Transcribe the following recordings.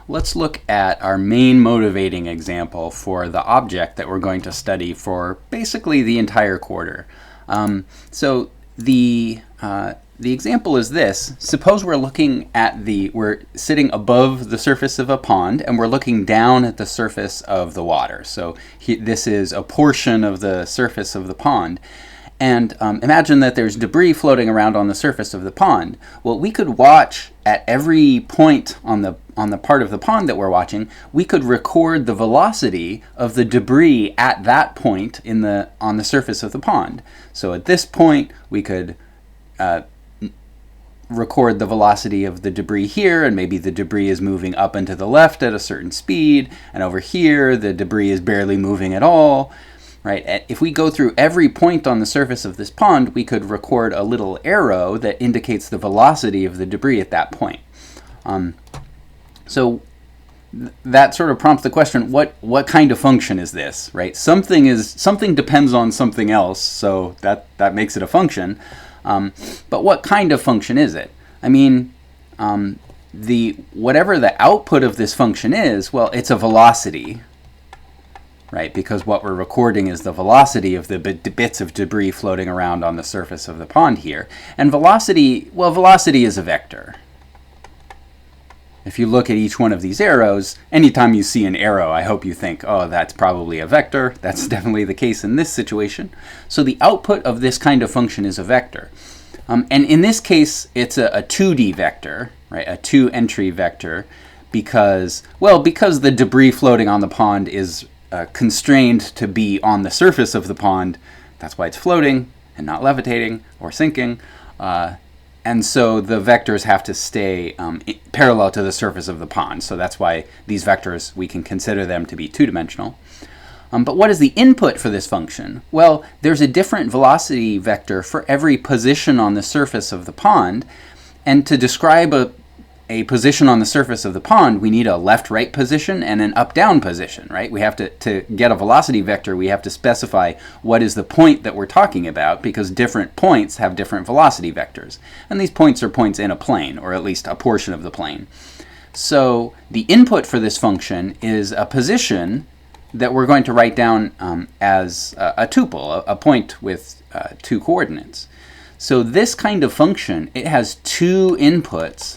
let's look at our main motivating example for the object that we're going to study for basically the entire quarter. So the example is this. Suppose we're sitting above the surface of a pond and we're looking down at the surface of the water. So this is a portion of the surface of the pond. And imagine that there's debris floating around on the surface of the pond. Well, we could watch at every point on the part of the pond that we're watching. We could record the velocity of the debris at that point on the surface of the pond. So at this point, we could record the velocity of the debris here, and maybe the debris is moving up and to the left at a certain speed, and over here the debris is barely moving at all. Right? If we go through every point on the surface of this pond, we could record a little arrow that indicates the velocity of the debris at that point. So that sort of prompts the question: what kind of function is this? Right? Something depends on something else, so that makes it a function. But what kind of function is it? I mean, whatever the output of this function is, well, it's a velocity. Right, because what we're recording is the velocity of the bits of debris floating around on the surface of the pond here. And velocity is a vector. If you look at each one of these arrows, anytime you see an arrow, I hope you think, oh, that's probably a vector. That's definitely the case in this situation. So the output of this kind of function is a vector. And in this case, it's a 2D vector, right, a 2-entry vector, because the debris floating on the pond is constrained to be on the surface of the pond. That's why it's floating and not levitating or sinking. And so the vectors have to stay parallel to the surface of the pond. So that's why these vectors, we can consider them to be two-dimensional. But what is the input for this function? Well, there's a different velocity vector for every position on the surface of the pond. And to describe a position on the surface of the pond, we need a left-right position and an up-down position, right? We have to get a velocity vector, we have to specify what is the point that we're talking about, because different points have different velocity vectors. And these points are points in a plane, or at least a portion of the plane. So the input for this function is a position that we're going to write down as a tuple, a point with 2 coordinates. So this kind of function, it has 2 inputs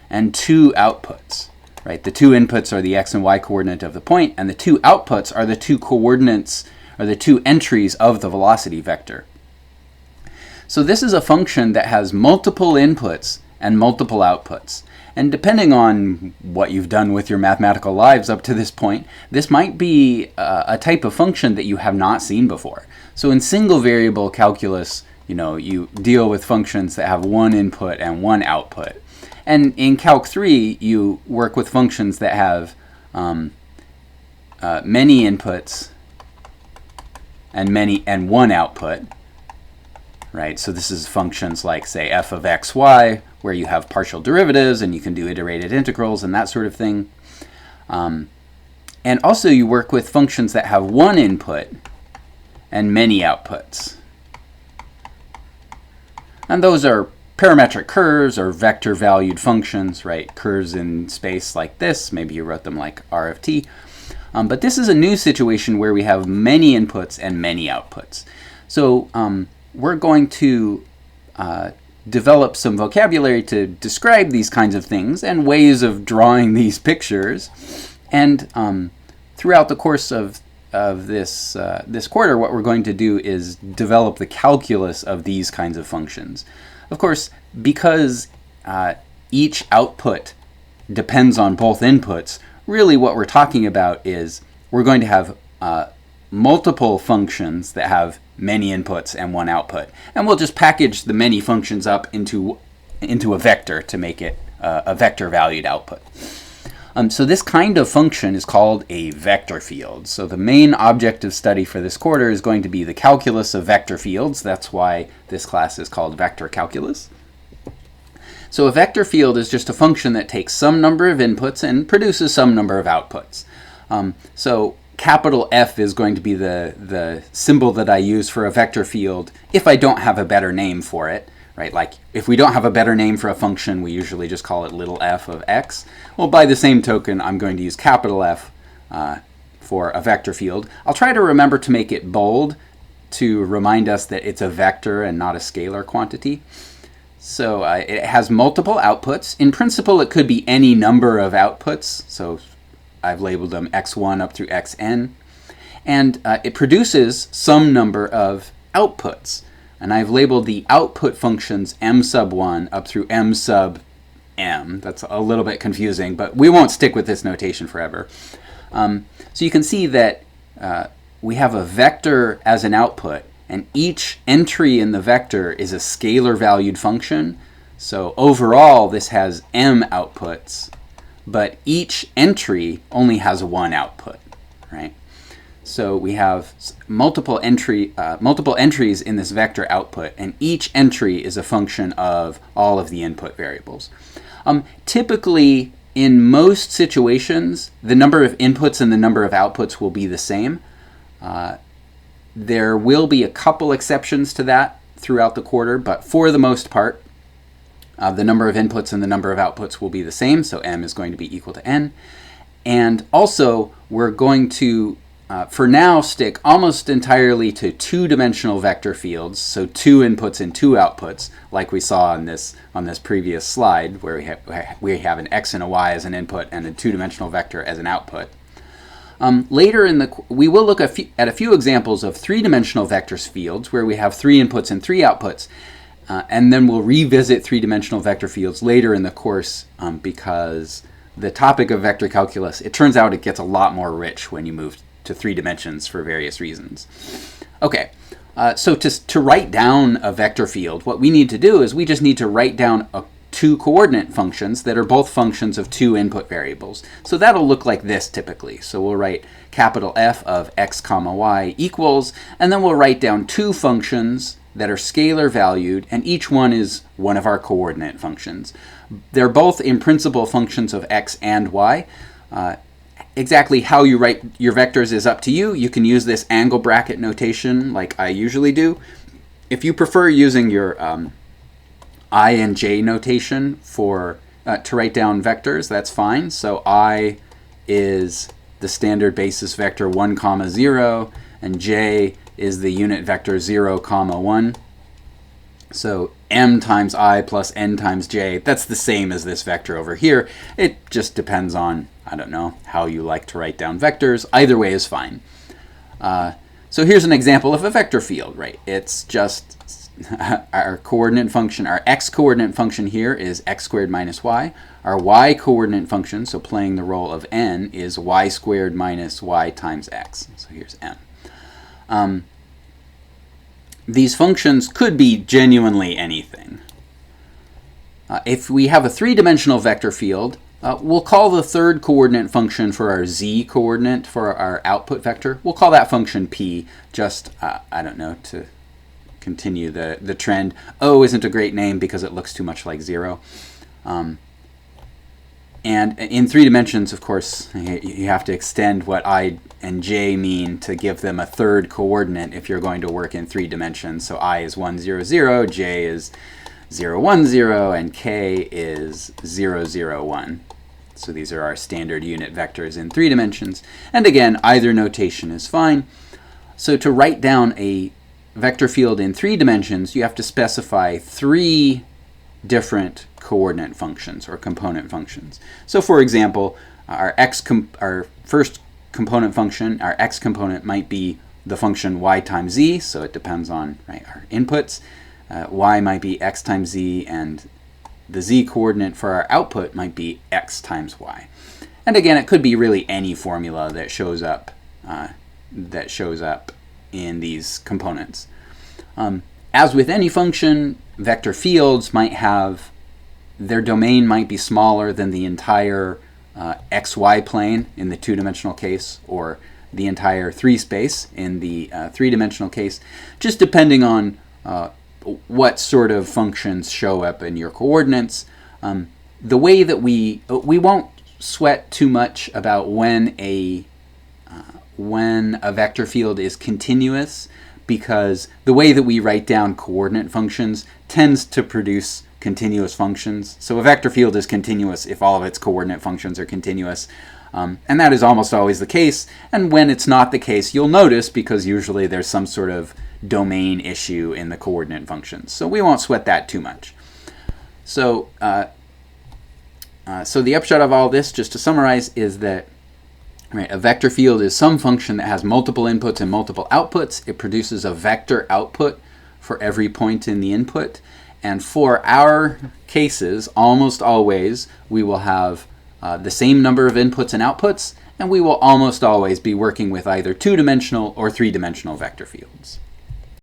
and 2 outputs, right? The 2 inputs are the x and y coordinate of the point, and the 2 outputs are the 2 coordinates, or the 2 entries of the velocity vector. So this is a function that has multiple inputs and multiple outputs. And depending on what you've done with your mathematical lives up to this point, this might be a type of function that you have not seen before. So in single variable calculus, you deal with functions that have 1 input and 1 output. And in Calc 3, you work with functions that have many inputs and 1 output, right? So this is functions like, say, f of x, y, where you have partial derivatives and you can do iterated integrals and that sort of thing. And also you work with functions that have 1 input and many outputs. And those are parametric curves or vector-valued functions, right? Curves in space like this. Maybe you wrote them like r of t. But this is a new situation where we have many inputs and many outputs. So we're going to develop some vocabulary to describe these kinds of things and ways of drawing these pictures. And throughout the course of this quarter, what we're going to do is develop the calculus of these kinds of functions. Of course, because each output depends on both inputs, really what we're talking about is we're going to have multiple functions that have many inputs and 1 output. And we'll just package the many functions up into a vector to make it a vector-valued output. So this kind of function is called a vector field. So the main object of study for this quarter is going to be the calculus of vector fields. That's why this class is called vector calculus. So a vector field is just a function that takes some number of inputs and produces some number of outputs. So capital F is going to be the symbol that I use for a vector field if I don't have a better name for it. right? Like if we don't have a better name for a function, we usually just call it little f of x. Well, by the same token, I'm going to use capital F for a vector field. I'll try to remember to make it bold to remind us that it's a vector and not a scalar quantity. So it has multiple outputs. In principle, it could be any number of outputs. So I've labeled them x1 up through xn. And it produces some number of outputs. And I've labeled the output functions m sub 1 up through m sub m. That's a little bit confusing, but we won't stick with this notation forever. So you can see that we have a vector as an output, and each entry in the vector is a scalar valued function. So overall, this has m outputs, but each entry only has one output, right? So we have multiple entries in this vector output, and each entry is a function of all of the input variables. Typically, in most situations, the number of inputs and the number of outputs will be the same. There will be a couple exceptions to that throughout the quarter, but for the most part, the number of inputs and the number of outputs will be the same, so m is going to be equal to n. And also, we're going to for now, stick almost entirely to two-dimensional vector fields, so 2 inputs and 2 outputs, like we saw on this previous slide, where we have an x and a y as an input and a two-dimensional vector as an output. Later we will look at a few examples of three-dimensional vector fields, where we have 3 inputs and 3 outputs, and then we'll revisit three-dimensional vector fields later in the course, because the topic of vector calculus, it turns out it gets a lot more rich when you move to 3 dimensions for various reasons. Okay, so to write down a vector field, what we need to do is we just need to write down 2 coordinate functions that are both functions of 2 input variables. So that'll look like this typically. So we'll write capital F of x comma y equals, and then we'll write down 2 functions that are scalar valued, and each one is one of our coordinate functions. They're both in principle functions of x and y. Exactly how you write your vectors is up to you. You can use this angle bracket notation like I usually do. If you prefer using your I and j notation to write down vectors, that's fine. So I is the standard basis vector 1, 0, and j is the unit vector 0, 1. So m times I plus n times j, that's the same as this vector over here. It just depends on, I don't know, how you like to write down vectors. Either way is fine. So here's an example of a vector field, right? It's just our coordinate function, our x coordinate function here is x squared minus y. Our y coordinate function, so playing the role of n, is y squared minus y times x. So here's m. These functions could be genuinely anything. If we have a 3-dimensional vector field, we'll call the third coordinate function for our z coordinate for our output vector. We'll call that function p, just, I don't know, to continue the trend. O isn't a great name because it looks too much like 0. And in 3 dimensions, of course, you have to extend what I and j mean to give them a third coordinate if you're going to work in 3 dimensions. So I is 1, 0, 0, j is 0, 1, 0, and k is 0, 0, 1. So these are our standard unit vectors in 3 dimensions. And again, either notation is fine. So to write down a vector field in 3 dimensions, you have to specify 3 different coordinate functions or component functions. So for example, our first component function, our x component, might be the function y times z, so it depends on our inputs. Y might be x times z, and the z coordinate for our output might be x times y. And again, it could be really any formula that shows up in these components. As with any function, vector fields might have, their domain might be smaller than the entire xy plane in the 2-dimensional case, or the entire 3 space in the 3-dimensional case, just depending on what sort of functions show up in your coordinates. The way that we won't sweat too much about when a vector field is continuous, because the way that we write down coordinate functions tends to produce continuous functions. So a vector field is continuous if all of its coordinate functions are continuous. And that is almost always the case. And when it's not the case, you'll notice, because usually there's some sort of domain issue in the coordinate functions. So we won't sweat that too much. So, so the upshot of all this, just to summarize, is that a vector field is some function that has multiple inputs and multiple outputs. It produces a vector output for every point in the input. And for our cases, almost always, we will have the same number of inputs and outputs, and we will almost always be working with either two-dimensional or three-dimensional vector fields.